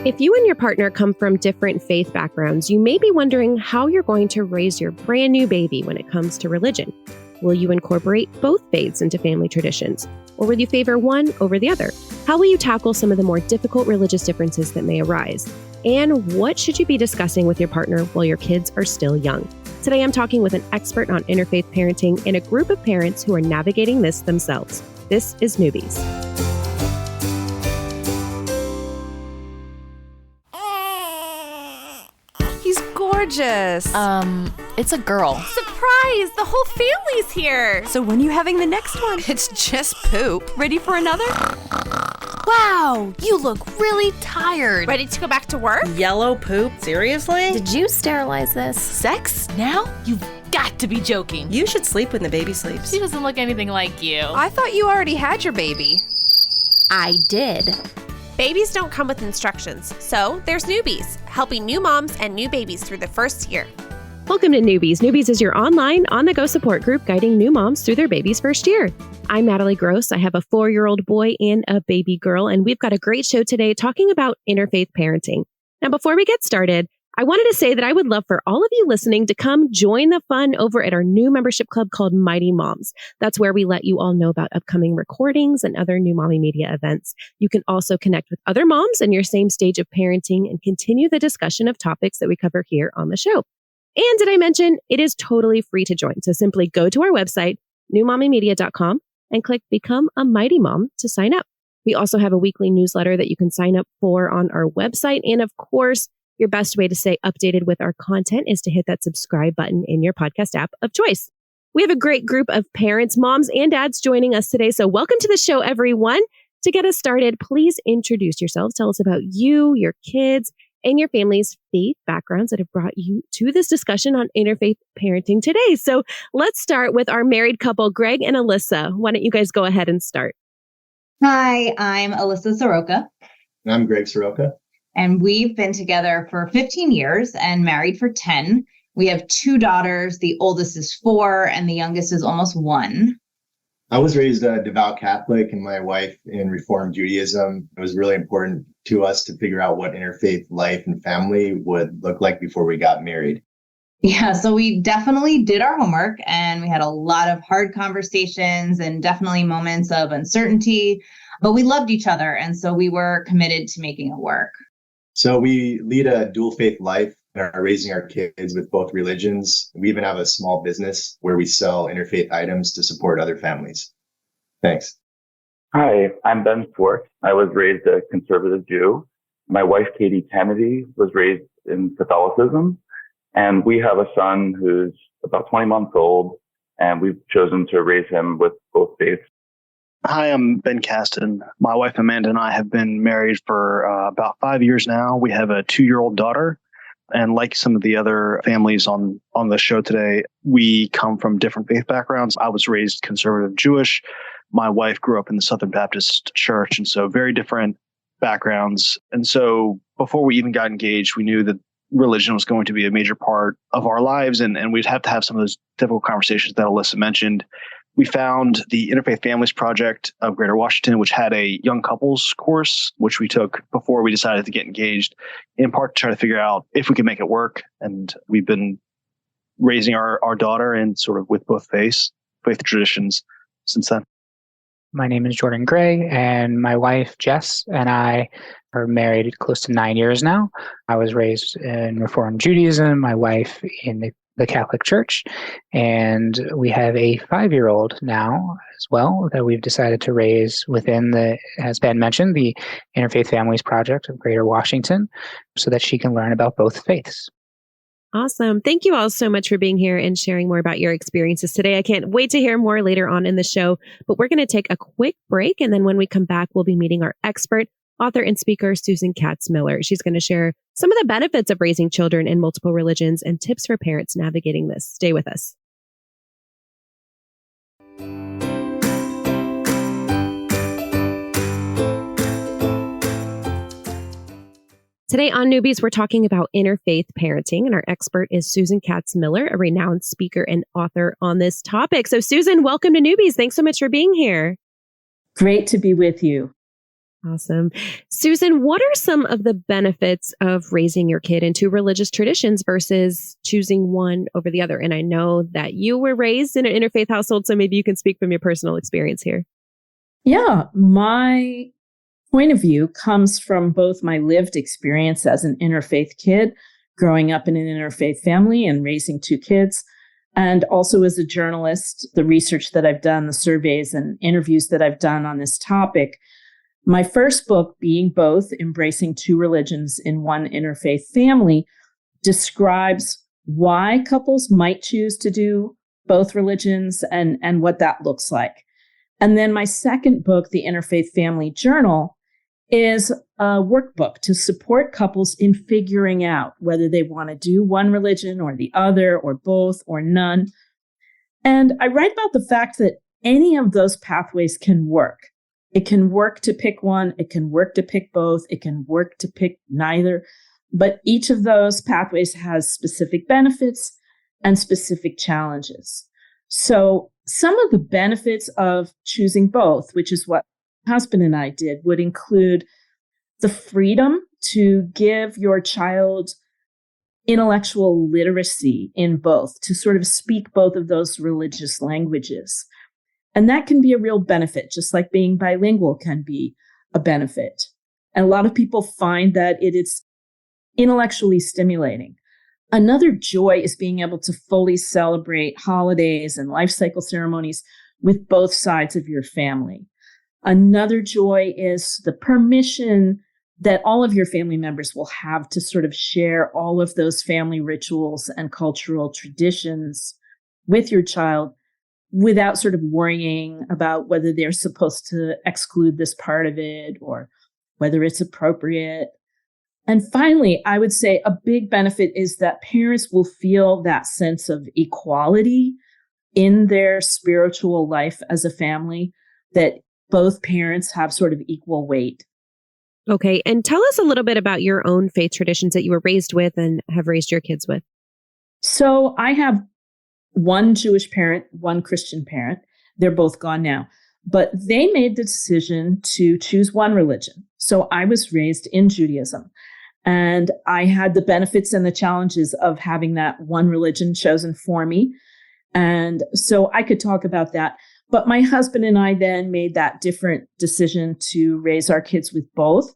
If you and your partner come from different faith backgrounds, you may be wondering how you're going to raise your brand new baby when it comes to religion. Will you incorporate both faiths into family traditions? Or will you favor one over the other? How will you tackle some of the more difficult religious differences that may arise? And what should you be discussing with your partner while your kids are still young? Today, I'm talking with an expert on interfaith parenting and a group of parents who are navigating this themselves. This is Newbies. Gorgeous. It's a girl. Surprise! The whole family's here. So when are you having the next one? It's just poop. Ready for another? Wow, you look really tired. Ready to go back to work? Yellow poop? Seriously? Did you sterilize this? Sex? Now? You've got to be joking. You should sleep when the baby sleeps. She doesn't look anything like you. I thought you already had your baby. I did. Babies don't come with instructions, so there's Newbies, helping new moms and new babies through the first year. Welcome to Newbies. Newbies is your online, on-the-go support group guiding new moms through their baby's first year. I'm Natalie Gross. I have a 4-year-old boy and a baby girl, and we've got a great show today talking about interfaith parenting. Now, before we get started, I wanted to say that I would love for all of you listening to come join the fun over at our new membership club called Mighty Moms. That's where we let you all know about upcoming recordings and other new mommy media events. You can also connect with other moms in your same stage of parenting and continue the discussion of topics that we cover here on the show. And did I mention it is totally free to join? So simply go to our website, newmommymedia.com, and click Become a Mighty Mom to sign up. We also have a weekly newsletter that you can sign up for on our website. And of course, your best way to stay updated with our content is to hit that subscribe button in your podcast app of choice. We have a great group of parents, moms, and dads joining us today. So welcome to the show, everyone. To get us started, please introduce yourselves. Tell us about you, your kids, and your family's faith backgrounds that have brought you to this discussion on interfaith parenting today. So let's start with our married couple, Greg and Alyssa. Why don't you guys go ahead and start? Hi, I'm Alyssa Soroka. And I'm Greg Soroka. And we've been together for 15 years and married for 10. We have 2 daughters. The oldest is 4 and the youngest is almost 1. I was raised a devout Catholic and my wife in Reformed Judaism. It was really important to us to figure out what interfaith life and family would look like before we got married. Yeah, so we definitely did our homework and we had a lot of hard conversations and definitely moments of uncertainty, but we loved each other. And so we were committed to making it work. So we lead a dual faith life and are raising our kids with both religions. We even have a small business where we sell interfaith items to support other families. Thanks. Hi, I'm Ben Swartz. I was raised a conservative Jew. My wife, Katie Kennedy, was raised in Catholicism. And we have a son who's about 20 months old, and we've chosen to raise him with both faiths. Hi, I'm Ben Caston. My wife Amanda and I have been married for about 5 years now. We have a 2-year-old daughter. And like some of the other families on the show today, we come from different faith backgrounds. I was raised conservative Jewish. My wife grew up in the Southern Baptist Church. And so very different backgrounds. And so before we even got engaged, we knew that religion was going to be a major part of our lives. And we'd have to have some of those difficult conversations that Alyssa mentioned. We found the Interfaith Families Project of Greater Washington, which had a young couples course, which we took before we decided to get engaged, in part to try to figure out if we could make it work. And we've been raising our daughter in sort of with both faith traditions since then. My name is Jordan Gray, and my wife, Jess, and I are married close to 9 years now. I was raised in Reformed Judaism, my wife in the Catholic Church, and we have a 5-year-old now as well that we've decided to raise within as Ben mentioned, the Interfaith Families Project of Greater Washington, so that she can learn about both faiths. Awesome. Thank you all so much for being here and sharing more about your experiences today. I can't wait to hear more later on in the show, but we're going to take a quick break. And then when we come back, we'll be meeting our expert, author and speaker, Susan Katz-Miller. She's going to share some of the benefits of raising children in multiple religions and tips for parents navigating this. Stay with us. Today on Newbies, we're talking about interfaith parenting, and our expert is Susan Katz-Miller, a renowned speaker and author on this topic. So Susan, welcome to Newbies. Thanks so much for being here. Great to be with you. Awesome. Susan, what are some of the benefits of raising your kid into religious traditions versus choosing one over the other? And I know that you were raised in an interfaith household, so maybe you can speak from your personal experience here. Yeah, my point of view comes from both my lived experience as an interfaith kid, growing up in an interfaith family and raising two kids, and also as a journalist, the research that I've done, the surveys and interviews that I've done on this topic. My first book, Being Both, Embracing Two Religions in One Interfaith Family, describes why couples might choose to do both religions and what that looks like. And then my second book, The Interfaith Family Journal, is a workbook to support couples in figuring out whether they want to do one religion or the other or both or none. And I write about the fact that any of those pathways can work. It can work to pick one. It can work to pick both. It can work to pick neither. But each of those pathways has specific benefits and specific challenges. So some of the benefits of choosing both, which is what my husband and I did, would include the freedom to give your child intellectual literacy in both, to sort of speak both of those religious languages. And that can be a real benefit, just like being bilingual can be a benefit. And a lot of people find that it is intellectually stimulating. Another joy is being able to fully celebrate holidays and life cycle ceremonies with both sides of your family. Another joy is the permission that all of your family members will have to sort of share all of those family rituals and cultural traditions with your child without sort of worrying about whether they're supposed to exclude this part of it or whether it's appropriate. And finally, I would say a big benefit is that parents will feel that sense of equality in their spiritual life as a family, that both parents have sort of equal weight. Okay. And tell us a little bit about your own faith traditions that you were raised with and have raised your kids with. So I have one Jewish parent, one Christian parent. They're both gone now, but they made the decision to choose one religion. So I was raised in Judaism, and I had the benefits and the challenges of having that one religion chosen for me. And so I could talk about that. But my husband and I then made that different decision to raise our kids with both.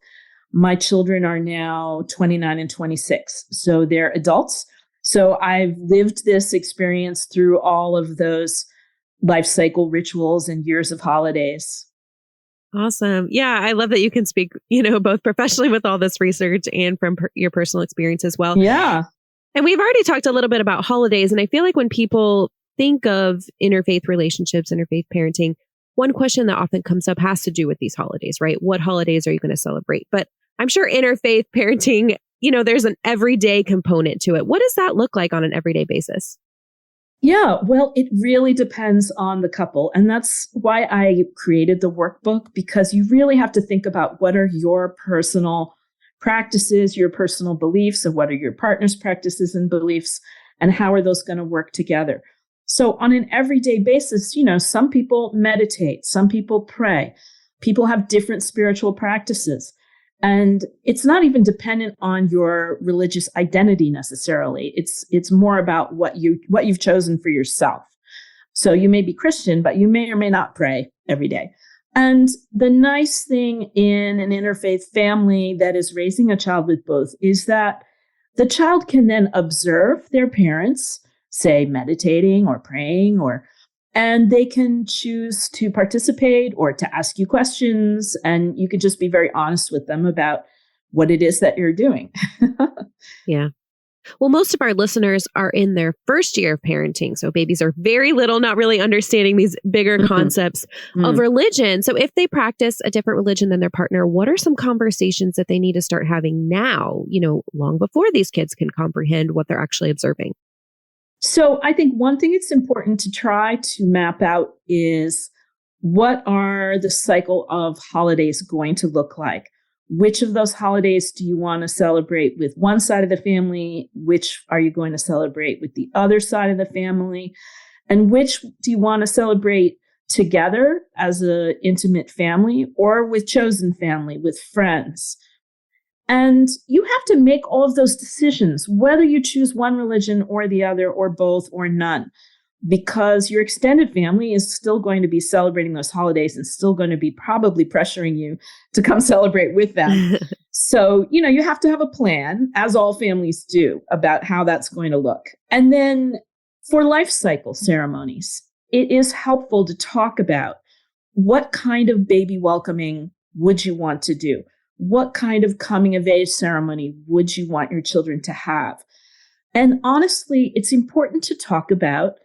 My children are now 29 and 26, so they're adults. So I've lived this experience through all of those life cycle rituals and years of holidays. Awesome. Yeah, I love that you can speak, both professionally with all this research and from your personal experience as well. Yeah. And we've already talked a little bit about holidays. And I feel like when people think of interfaith relationships, interfaith parenting, one question that often comes up has to do with these holidays, right? What holidays are you going to celebrate? But I'm sure interfaith parenting, there's an everyday component to it. What does that look like on an everyday basis? Yeah, well, it really depends on the couple. And that's why I created the workbook, because you really have to think about what are your personal practices, your personal beliefs, and what are your partner's practices and beliefs, and how are those going to work together? So on an everyday basis, some people meditate, some people pray, people have different spiritual practices. And it's not even dependent on your religious identity necessarily. It's more about what you've chosen for yourself. So you may be Christian, but you may or may not pray every day. And the nice thing in an interfaith family that is raising a child with both is that the child can then observe their parents, say meditating or praying, and they can choose to participate or to ask you questions, and you can just be very honest with them about what it is that you're doing. Yeah. Well, most of our listeners are in their first year of parenting. So babies are very little, not really understanding these bigger concepts of religion. So if they practice a different religion than their partner, what are some conversations that they need to start having now, long before these kids can comprehend what they're actually observing? So I think one thing it's important to try to map out is, what are the cycle of holidays going to look like? Which of those holidays do you want to celebrate with one side of the family? Which are you going to celebrate with the other side of the family? And which do you want to celebrate together as an intimate family or with chosen family, with friends. And you have to make all of those decisions, whether you choose one religion or the other, or both, or none, because your extended family is still going to be celebrating those holidays and still going to be probably pressuring you to come celebrate with them. So, you have to have a plan, as all families do, about how that's going to look. And then for life cycle ceremonies, it is helpful to talk about what kind of baby welcoming would you want to do? What kind of coming of age ceremony would you want your children to have? And honestly, it's important to talk about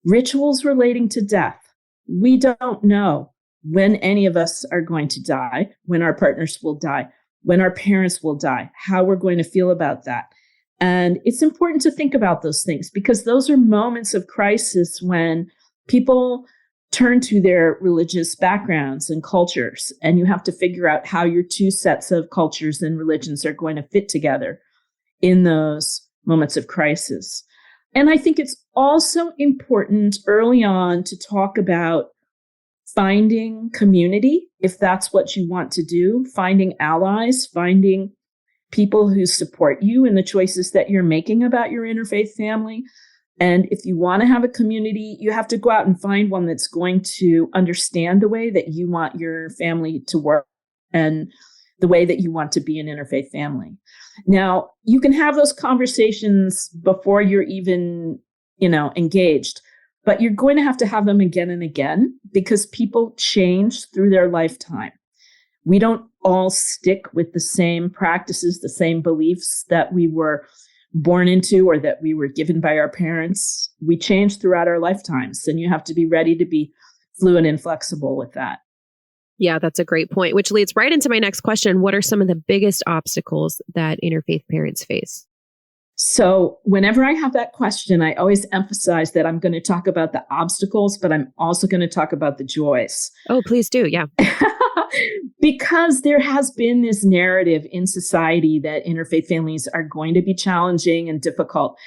rituals relating to death. We don't know when any of us are going to die, when our partners will die, when our parents will die, how we're going to feel about that. And it's important to think about those things because those are moments of crisis when people turn to their religious backgrounds and cultures, and you have to figure out how your two sets of cultures and religions are going to fit together in those moments of crisis. And I think it's also important early on to talk about finding community, if that's what you want to do, finding allies, finding people who support you in the choices that you're making about your interfaith family. And if you want to have a community, you have to go out and find one that's going to understand the way that you want your family to work and the way that you want to be an interfaith family. Now, you can have those conversations before you're even, engaged, but you're going to have them again and again because people change through their lifetime. We don't all stick with the same practices, the same beliefs that we were born into or that we were given by our parents. We change throughout our lifetimes, and you have to be ready to be fluid and flexible with that. Yeah, that's a great point, which leads right into my next question. What are some of the biggest obstacles that interfaith parents face? So whenever I have that question, I always emphasize that I'm going to talk about the obstacles, but I'm also going to talk about the joys. Oh, please do. Yeah. Because there has been this narrative in society that interfaith families are going to be challenging and difficult.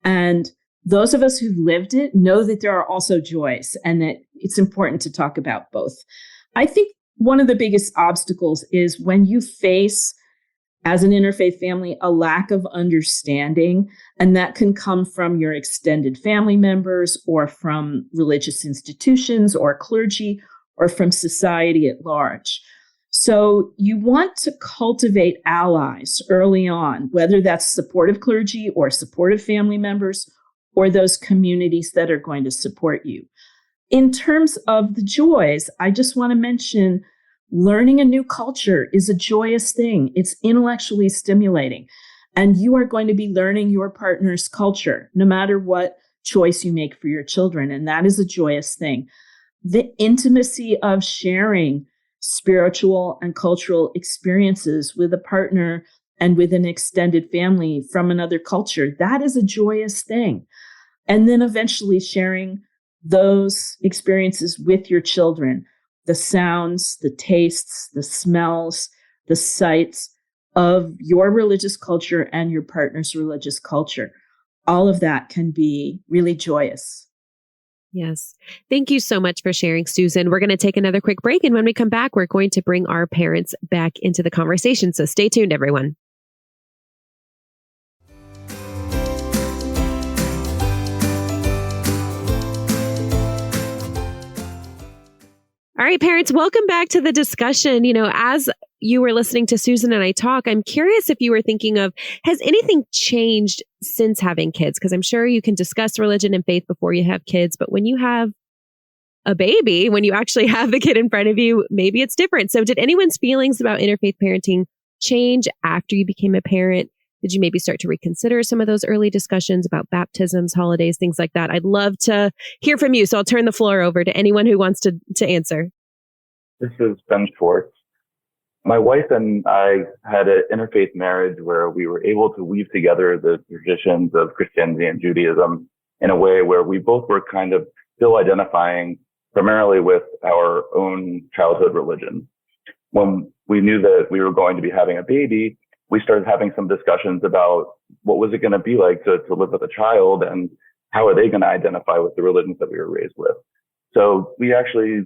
And those of us who've lived it know that there are also joys and that it's important to talk about both. I think one of the biggest obstacles is when you face, as an interfaith family, a lack of understanding, and that can come from your extended family members or from religious institutions or clergy or from society at large. So you want to cultivate allies early on, whether that's supportive clergy or supportive family members or those communities that are going to support you. In terms of the joys, I just want to mention learning a new culture is a joyous thing. It's intellectually stimulating. And you are going to be learning your partner's culture, no matter what choice you make for your children. And that is a joyous thing. The intimacy of sharing spiritual and cultural experiences with a partner and with an extended family from another culture, that is a joyous thing. And then eventually sharing those experiences with your children, the sounds, the tastes, the smells, the sights of your religious culture and your partner's religious culture. All of that can be really joyous. Yes. Thank you so much for sharing, Susan. We're going to take another quick break. And when we come back, we're going to bring our parents back into the conversation. So stay tuned, everyone. All right, parents, welcome back to the discussion. As you were listening to Susan and I talk, I'm curious if you were thinking of, has anything changed since having kids? Because I'm sure you can discuss religion and faith before you have kids, but when you have a baby, when you actually have the kid in front of you, maybe it's different. So did anyone's feelings about interfaith parenting change after you became a parent? Did you maybe start to reconsider some of those early discussions about baptisms, holidays, things like that? I'd love to hear from you. So I'll turn the floor over to anyone who wants to answer. This is Ben Schwartz. My wife and I had an interfaith marriage where we were able to weave together the traditions of Christianity and Judaism in a way where we both were kind of still identifying primarily with our own childhood religion. When we knew that we were going to be having a baby, we started having some discussions about what was it going to be like to live with a child and how are they going to identify with the religions that we were raised with. So we actually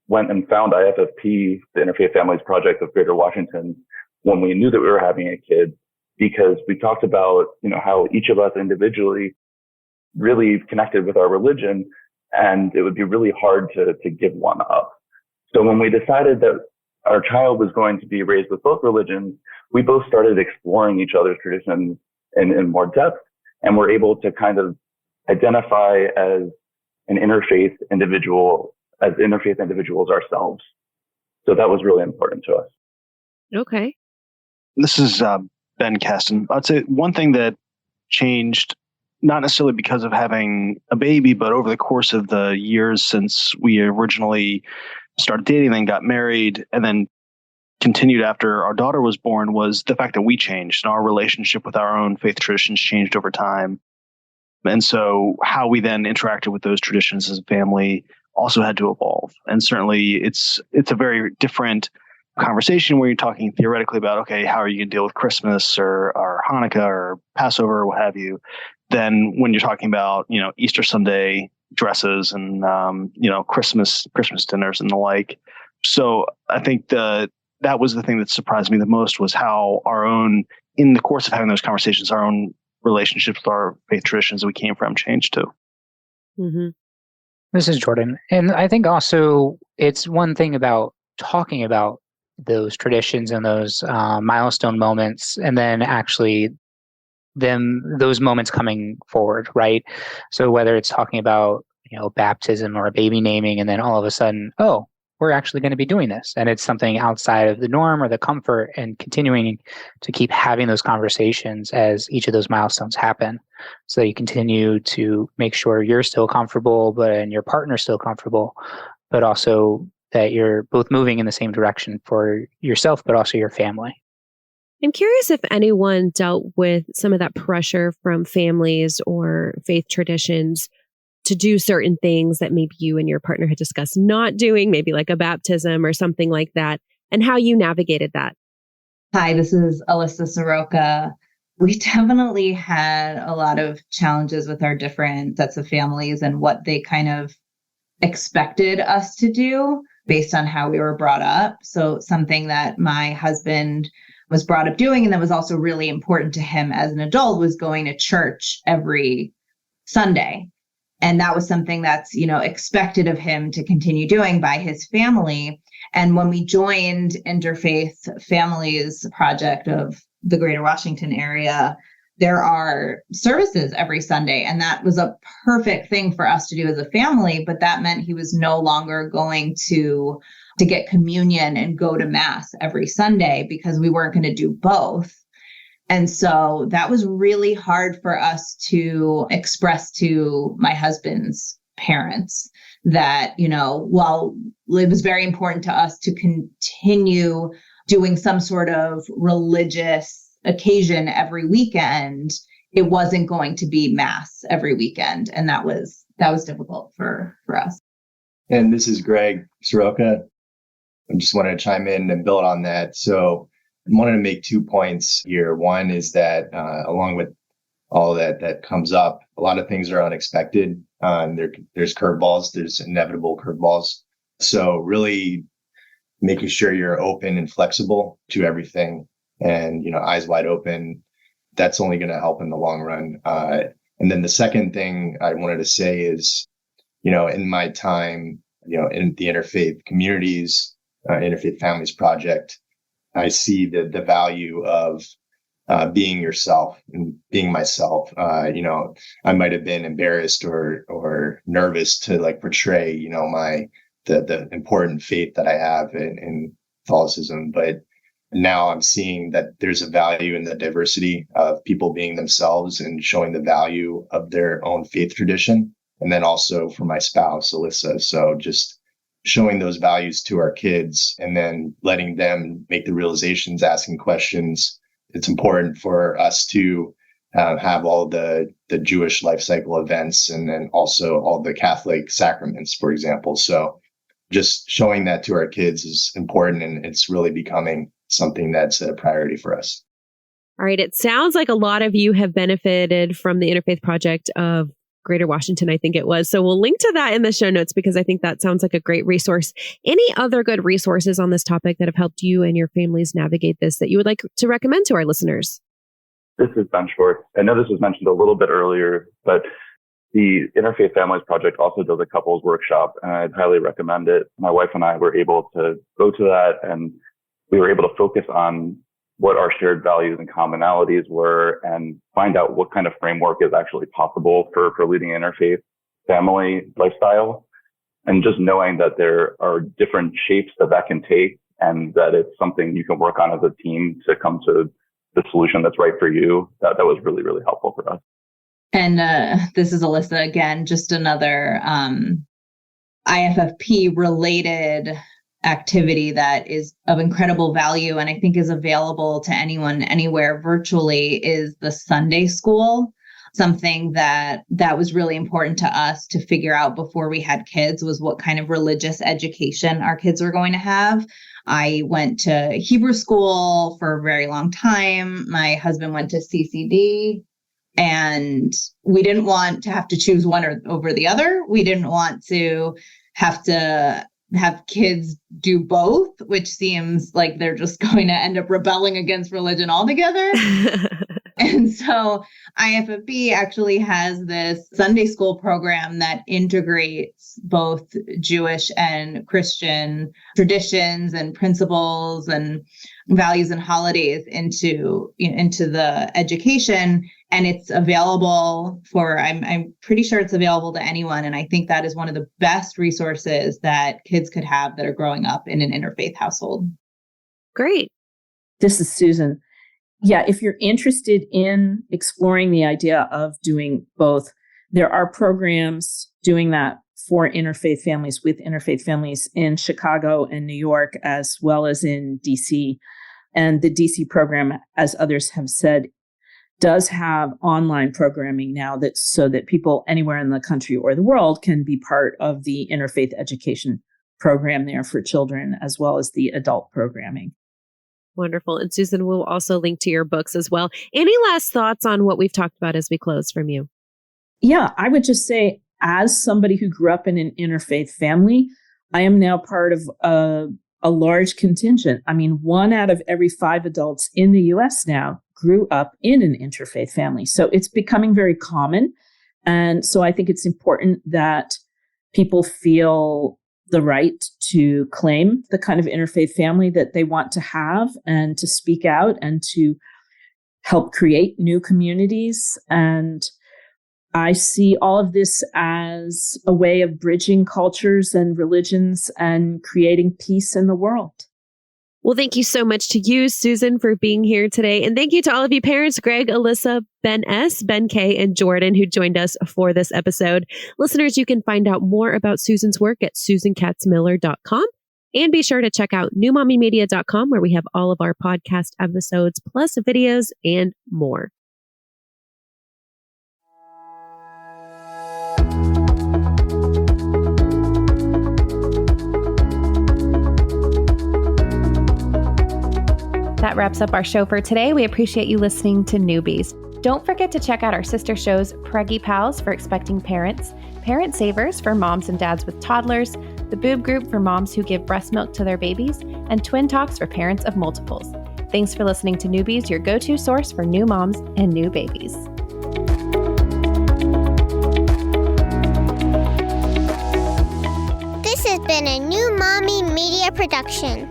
went and found IFFP, the Interfaith Families Project of Greater Washington, when we knew that we were having a kid, because we talked about, how each of us individually really connected with our religion, and it would be really hard to give one up. So when we decided that our child was going to be raised with both religions, we both started exploring each other's traditions in more depth, and were able to kind of identify as an interfaith individuals ourselves. So that was really important to us. Okay. This is Ben Caston. I'd say one thing that changed, not necessarily because of having a baby, but over the course of the years since we originally started dating, then got married, and then continued after our daughter was born, was the fact that we changed and our relationship with our own faith traditions changed over time. And so how we then interacted with those traditions as a family also had to evolve. And certainly it's a very different conversation where you're talking theoretically about, okay, how are you going to deal with Christmas or Hanukkah or Passover or what have you, than when you're talking about, Easter Sunday dresses and, Christmas dinners and the like. So I think that was the thing that surprised me the most, was how in the course of having those conversations, our own relationships with our faith traditions that we came from changed too. Mm-hmm. This is Jordan. And I think also it's one thing about talking about those traditions and those milestone moments, and then actually those moments coming forward, right? So whether it's talking about, baptism or a baby naming, and then all of a sudden, oh, we're actually going to be doing this. And it's something outside of the norm or the comfort, and continuing to keep having those conversations as each of those milestones happen. So you continue to make sure you're still comfortable, and your partner's still comfortable, but also that you're both moving in the same direction for yourself, but also your family. I'm curious if anyone dealt with some of that pressure from families or faith traditions to do certain things that maybe you and your partner had discussed not doing, maybe like a baptism or something like that, and how you navigated that. Hi, this is Alyssa Soroka. We definitely had a lot of challenges with our different sets of families and what they kind of expected us to do based on how we were brought up. So something that my husband was brought up doing, and that was also really important to him as an adult, was going to church every Sunday. And that was something that's, expected of him to continue doing by his family. And when we joined Interfaith Families Project of the Greater Washington area, there are services every Sunday. And that was a perfect thing for us to do as a family. But that meant he was no longer going to get communion and go to mass every Sunday, because we weren't going to do both. And so that was really hard for us to express to my husband's parents that, while it was very important to us to continue doing some sort of religious occasion every weekend, it wasn't going to be mass every weekend. And that was difficult for us. And this is Greg Soroka. I just wanted to chime in and build on that. So I wanted to make 2 points here. One is that along with all that comes up, a lot of things are unexpected. There's curveballs, there's inevitable curveballs. So really making sure you're open and flexible to everything, and eyes wide open. That's only going to help in the long run. And then the second thing I wanted to say is, in my time, in the interfaith communities, Interfaith Families Project, I see the value of being yourself and being myself. I might have been embarrassed or nervous to portray, the important faith that I have in Catholicism, but now I'm seeing that there's a value in the diversity of people being themselves and showing the value of their own faith tradition. And then also for my spouse, Alyssa. So just showing those values to our kids and then letting them make the realizations, asking questions. It's important for us to have all the Jewish life cycle events, and then also all the Catholic sacraments, for example. So just showing that to our kids is important, and it's really becoming something that's a priority for us. All right. It sounds like a lot of you have benefited from the Interfaith Project of Greater Washington, I think it was. So we'll link to that in the show notes because I think that sounds like a great resource. Any other good resources on this topic that have helped you and your families navigate this that you would like to recommend to our listeners? This is Ben Schwartz. I know this was mentioned a little bit earlier, but the Interfaith Families Project also does a couples workshop, and I'd highly recommend it. My wife and I were able to go to that, and we were able to focus on what our shared values and commonalities were and find out what kind of framework is actually possible for leading an interfaith family lifestyle. And just knowing that there are different shapes that can take and that it's something you can work on as a team to come to the solution that's right for you. That was really, really helpful for us. And this is Alyssa again, just another IFFP related activity that is of incredible value and I think is available to anyone anywhere virtually is the Sunday school. Something that was really important to us to figure out before we had kids was what kind of religious education our kids were going to have. I went to Hebrew school for a very long time. My husband went to CCD. And we didn't want to have to choose one over the other. We didn't want to have kids do both, which seems like they're just going to end up rebelling against religion altogether. And so IFFB actually has this Sunday school program that integrates both Jewish and Christian traditions and principles and values and holidays into the education. And it's available I'm pretty sure it's available to anyone. And I think that is one of the best resources that kids could have that are growing up in an interfaith household. Great. This is Susan. Yeah, if you're interested in exploring the idea of doing both, there are programs doing that for interfaith families with interfaith families in Chicago and New York, as well as in DC. And the DC program, as others have said, does have online programming now so that people anywhere in the country or the world can be part of the interfaith education program there for children, as well as the adult programming. Wonderful. And Susan, we'll also link to your books as well. Any last thoughts on what we've talked about as we close from you? Yeah, I would just say, as somebody who grew up in an interfaith family, I am now part of a large contingent. I mean, 1 out of every 5 adults in the US now grew up in an interfaith family. So it's becoming very common. And so I think it's important that people feel the right to claim the kind of interfaith family that they want to have and to speak out and to help create new communities. And I see all of this as a way of bridging cultures and religions and creating peace in the world. Well, thank you so much to you, Susan, for being here today. And thank you to all of you parents, Greg, Alyssa, Ben S., Ben K., and Jordan, who joined us for this episode. Listeners, you can find out more about Susan's work at susankatzmiller.com. And be sure to check out newmommymedia.com, where we have all of our podcast episodes, plus videos and more. That wraps up our show for today. We appreciate you listening to Newbies. Don't forget to check out our sister shows, Preggy Pals for expecting parents, Parent Savers for moms and dads with toddlers, the Boob Group for moms who give breast milk to their babies, and Twin Talks for parents of multiples. Thanks for listening to Newbies, your go-to source for new moms and new babies. This has been a New Mommy Media production.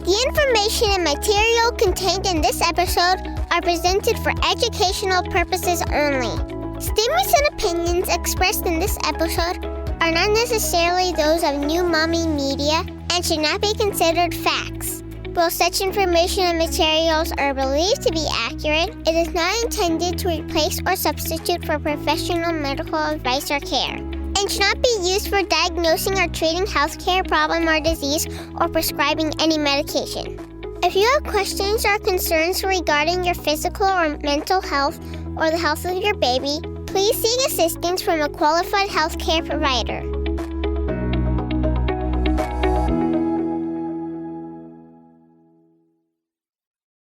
The information and material contained in this episode are presented for educational purposes only. Statements and opinions expressed in this episode are not necessarily those of New Mommy Media and should not be considered facts. While such information and materials are believed to be accurate, it is not intended to replace or substitute for professional medical advice or care, and should not be used for diagnosing or treating healthcare problem or disease or prescribing any medication. If you have questions or concerns regarding your physical or mental health or the health of your baby, please seek assistance from a qualified healthcare provider.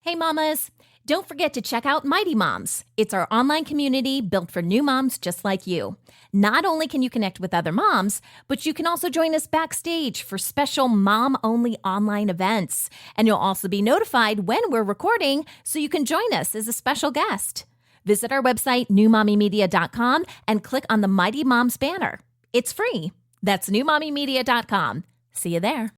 Hey Hey, mamas. Don't forget to check out Mighty Moms. It's our online community built for new moms just like you. Not only can you connect with other moms, but you can also join us backstage for special mom-only online events. And you'll also be notified when we're recording so you can join us as a special guest. Visit our website, newmommymedia.com, and click on the Mighty Moms banner. It's free. That's newmommymedia.com. See you there.